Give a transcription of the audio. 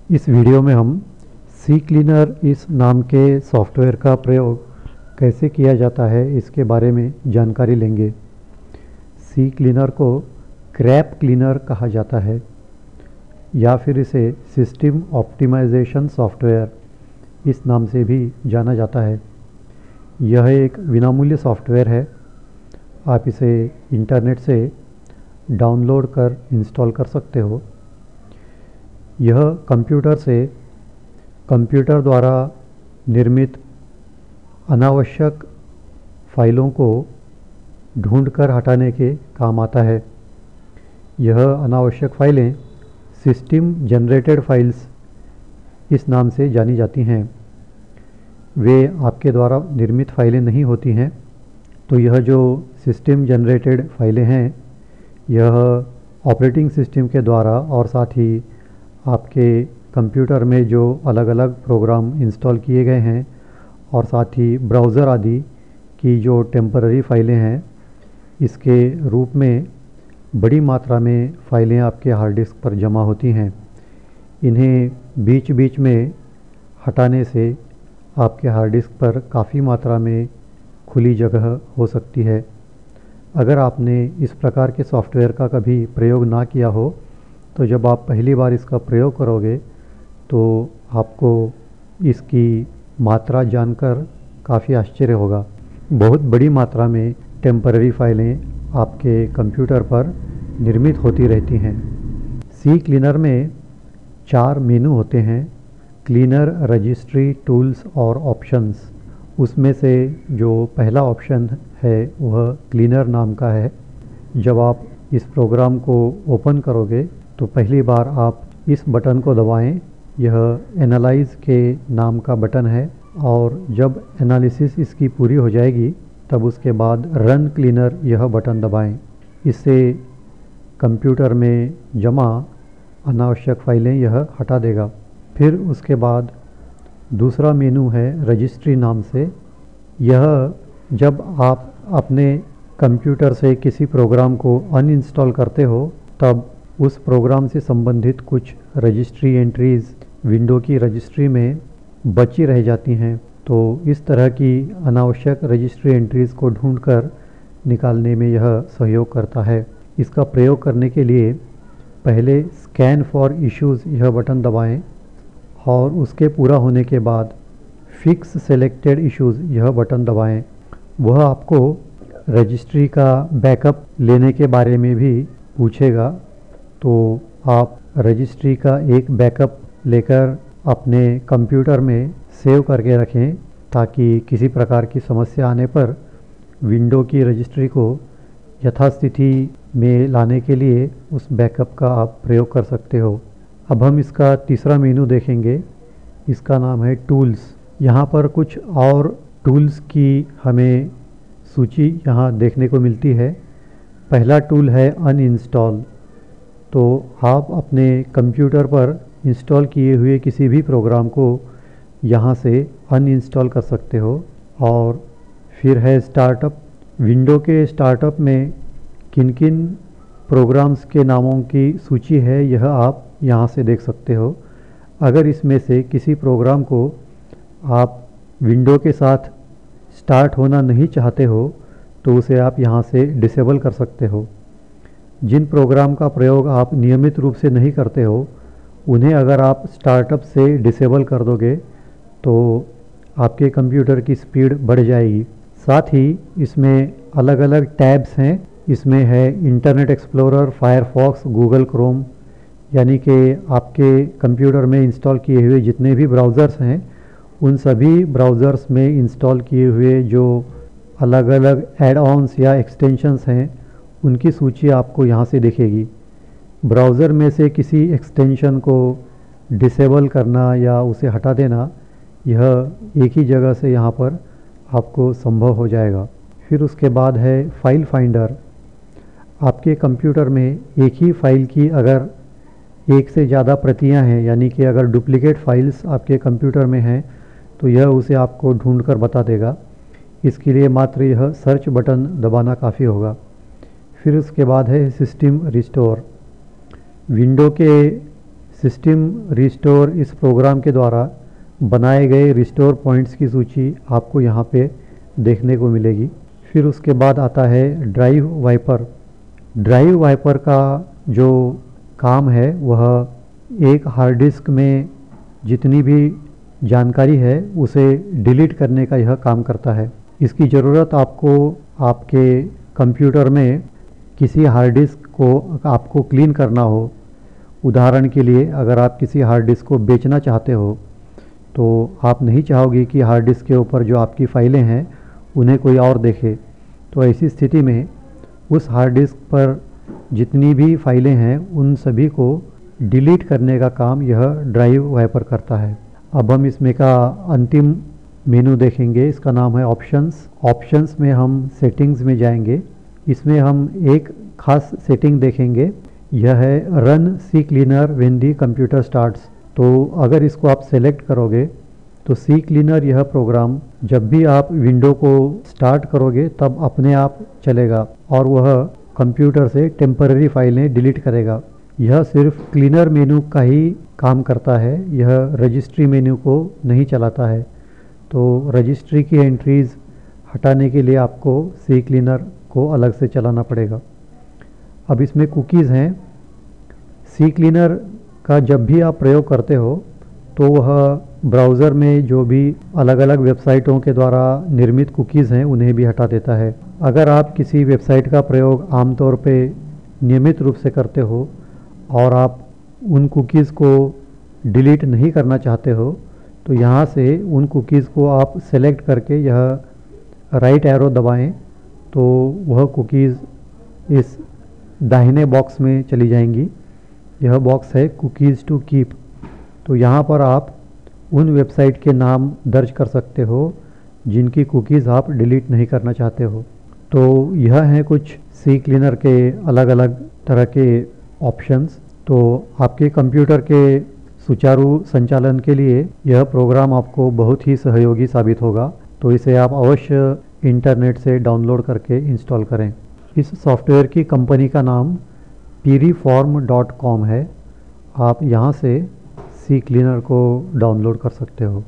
इस वीडियो में हम सी क्लीनर इस नाम के सॉफ्टवेयर का प्रयोग कैसे किया जाता है इसके बारे में जानकारी लेंगे। सी क्लीनर को क्रैप क्लीनर कहा जाता है या फिर इसे सिस्टम ऑप्टिमाइजेशन सॉफ्टवेयर इस नाम से भी जाना जाता है। यह एक विनामूल्य सॉफ्टवेयर है। आप इसे इंटरनेट से डाउनलोड कर इंस्टॉल कर सकते हो। यह कंप्यूटर द्वारा निर्मित अनावश्यक फाइलों को ढूंढकर हटाने के काम आता है। यह अनावश्यक फाइलें सिस्टम जनरेटेड फाइल्स इस नाम से जानी जाती हैं। वे आपके द्वारा निर्मित फाइलें नहीं होती हैं। तो यह जो सिस्टम जनरेटेड फाइलें हैं, यह ऑपरेटिंग सिस्टम के द्वारा और साथ ही आपके कंप्यूटर में जो अलग अलग प्रोग्राम इंस्टॉल किए गए हैं और साथ ही ब्राउज़र आदि की जो टेम्पररी फाइलें हैं, इसके रूप में बड़ी मात्रा में फ़ाइलें आपके हार्ड डिस्क पर जमा होती हैं। इन्हें बीच बीच में हटाने से आपके हार्ड डिस्क पर काफ़ी मात्रा में खुली जगह हो सकती है। अगर आपने इस प्रकार के सॉफ्टवेयर का कभी प्रयोग ना किया हो तो जब आप पहली बार इसका प्रयोग करोगे तो आपको इसकी मात्रा जानकर काफ़ी आश्चर्य होगा। बहुत बड़ी मात्रा में टेम्पररी फाइलें आपके कंप्यूटर पर निर्मित होती रहती हैं। सी क्लीनर में 4 मेनू होते हैं: क्लीनर, रजिस्ट्री, टूल्स और ऑप्शंस। उसमें से जो पहला ऑप्शन है वह क्लीनर नाम का है। जब आप इस प्रोग्राम को ओपन करोगे तो पहली बार आप इस बटन को दबाएं। यह एनालाइज के नाम का बटन है और जब एनालिसिस इसकी पूरी हो जाएगी तब उसके बाद रन क्लीनर यह बटन दबाएं। इससे कंप्यूटर में जमा अनावश्यक फाइलें यह हटा देगा। फिर उसके बाद दूसरा मेनू है रजिस्ट्री नाम से। यह जब आप अपने कंप्यूटर से किसी प्रोग्राम को अनइंस्टॉल करते हो तब उस प्रोग्राम से संबंधित कुछ रजिस्ट्री एंट्रीज़ विंडो की रजिस्ट्री में बची रह जाती हैं। तो इस तरह की अनावश्यक रजिस्ट्री एंट्रीज़ को ढूंढकर निकालने में यह सहयोग करता है। इसका प्रयोग करने के लिए पहले स्कैन फॉर इश्यूज़ यह बटन दबाएं और उसके पूरा होने के बाद फिक्स सेलेक्टेड इश्यूज़ यह बटन दबाएं। वह आपको रजिस्ट्री का बैकअप लेने के बारे में भी पूछेगा। तो आप रजिस्ट्री का एक बैकअप लेकर अपने कंप्यूटर में सेव करके रखें ताकि किसी प्रकार की समस्या आने पर विंडो की रजिस्ट्री को यथास्थिति में लाने के लिए उस बैकअप का आप प्रयोग कर सकते हो। अब हम इसका तीसरा मेनू देखेंगे। इसका नाम है टूल्स। यहाँ पर कुछ और टूल्स की हमें सूची यहाँ देखने को मिलती है। पहला टूल है अनइंस्टॉल। तो आप अपने कंप्यूटर पर इंस्टॉल किए हुए किसी भी प्रोग्राम को यहाँ से अनइंस्टॉल कर सकते हो। और फिर है स्टार्टअप। विंडो के स्टार्टअप में किन किन प्रोग्राम्स के नामों की सूची है यह आप यहाँ से देख सकते हो। अगर इसमें से किसी प्रोग्राम को आप विंडो के साथ स्टार्ट होना नहीं चाहते हो तो उसे आप यहाँ से डिसेबल कर सकते हो। जिन प्रोग्राम का प्रयोग आप नियमित रूप से नहीं करते हो उन्हें अगर आप स्टार्टअप से डिसेबल कर दोगे तो आपके कंप्यूटर की स्पीड बढ़ जाएगी। साथ ही इसमें अलग अलग टैब्स हैं। इसमें है internet explorer, Firefox, Google Chrome, यानी कि आपके कंप्यूटर में इंस्टॉल किए हुए जितने भी ब्राउज़र्स हैं उन सभी ब्राउज़र्स में इंस्टॉल किए हुए जो अलग अलग एड ऑन्स या एक्सटेंशंस हैं उनकी सूची आपको यहाँ से दिखेगी। ब्राउज़र में से किसी एक्सटेंशन को डिसेबल करना या उसे हटा देना यह एक ही जगह से यहाँ पर आपको संभव हो जाएगा। फिर उसके बाद है फाइल फाइंडर। आपके कंप्यूटर में एक ही फाइल की अगर एक से ज़्यादा प्रतियां हैं, यानी कि अगर डुप्लीकेट फाइल्स आपके कंप्यूटर में हैं तो यह उसे आपको ढूंढकर बता देगा। इसके लिए मात्र यह सर्च बटन दबाना काफ़ी होगा। फिर उसके बाद है सिस्टम रिस्टोर। विंडो के सिस्टम रिस्टोर इस प्रोग्राम के द्वारा बनाए गए रिस्टोर पॉइंट्स की सूची आपको यहाँ पे देखने को मिलेगी। फिर उसके बाद आता है ड्राइव वाइपर। ड्राइव वाइपर का जो काम है वह एक हार्ड डिस्क में जितनी भी जानकारी है उसे डिलीट करने का यह काम करता है। इसकी ज़रूरत आपको आपके कंप्यूटर में किसी हार्ड डिस्क को आपको क्लीन करना हो, उदाहरण के लिए अगर आप किसी हार्ड डिस्क को बेचना चाहते हो तो आप नहीं चाहोगे कि हार्ड डिस्क के ऊपर जो आपकी फ़ाइलें हैं उन्हें कोई और देखे। तो ऐसी स्थिति में उस हार्ड डिस्क पर जितनी भी फाइलें हैं उन सभी को डिलीट करने का काम यह ड्राइव वाइपर करता है। अब हम इसमें का अंतिम मेनू देखेंगे, इसका नाम है ऑप्शंस। ऑप्शंस में हम सेटिंग्स में जाएंगे। इसमें हम एक खास सेटिंग देखेंगे, यह है run C cleaner when the computer starts. तो अगर इसको आप सेलेक्ट करोगे तो सी क्लीनर यह प्रोग्राम जब भी आप विंडो को स्टार्ट करोगे तब अपने आप चलेगा और वह कंप्यूटर से टेम्पररी फाइलें डिलीट करेगा। यह सिर्फ क्लीनर मेनू का ही काम करता है, यह रजिस्ट्री मेनू को नहीं चलाता है। तो रजिस्ट्री की एंट्रीज़ हटाने के लिए आपको सी क्लीनर को अलग से चलाना पड़ेगा। अब इसमें कुकीज़ हैं। सी क्लीनर का जब भी आप प्रयोग करते हो तो वह ब्राउज़र में जो भी अलग अलग वेबसाइटों के द्वारा निर्मित कुकीज़ हैं उन्हें भी हटा देता है। अगर आप किसी वेबसाइट का प्रयोग आमतौर पे नियमित रूप से करते हो और आप उन कुकीज़ को डिलीट नहीं करना चाहते हो तो यहाँ से उन कुकीज़ को आप सेलेक्ट करके यह राइट एरो दबाएं तो वह कुकीज़ इस दाहिने बॉक्स में चली जाएंगी। यह बॉक्स है कुकीज़ टू कीप। तो यहाँ पर आप उन वेबसाइट के नाम दर्ज कर सकते हो जिनकी कुकीज़ आप डिलीट नहीं करना चाहते हो। तो यह हैं कुछ सी क्लीनर के अलग अलग तरह के ऑप्शंस। तो आपके कंप्यूटर के सुचारू संचालन के लिए यह प्रोग्राम आपको बहुत ही सहयोगी साबित होगा। तो इसे आप अवश्य इंटरनेट से डाउनलोड करके इंस्टॉल करें। इस सॉफ्टवेयर की कंपनी का नाम piriform.com है। आप यहाँ से सी क्लीनर को डाउनलोड कर सकते हो।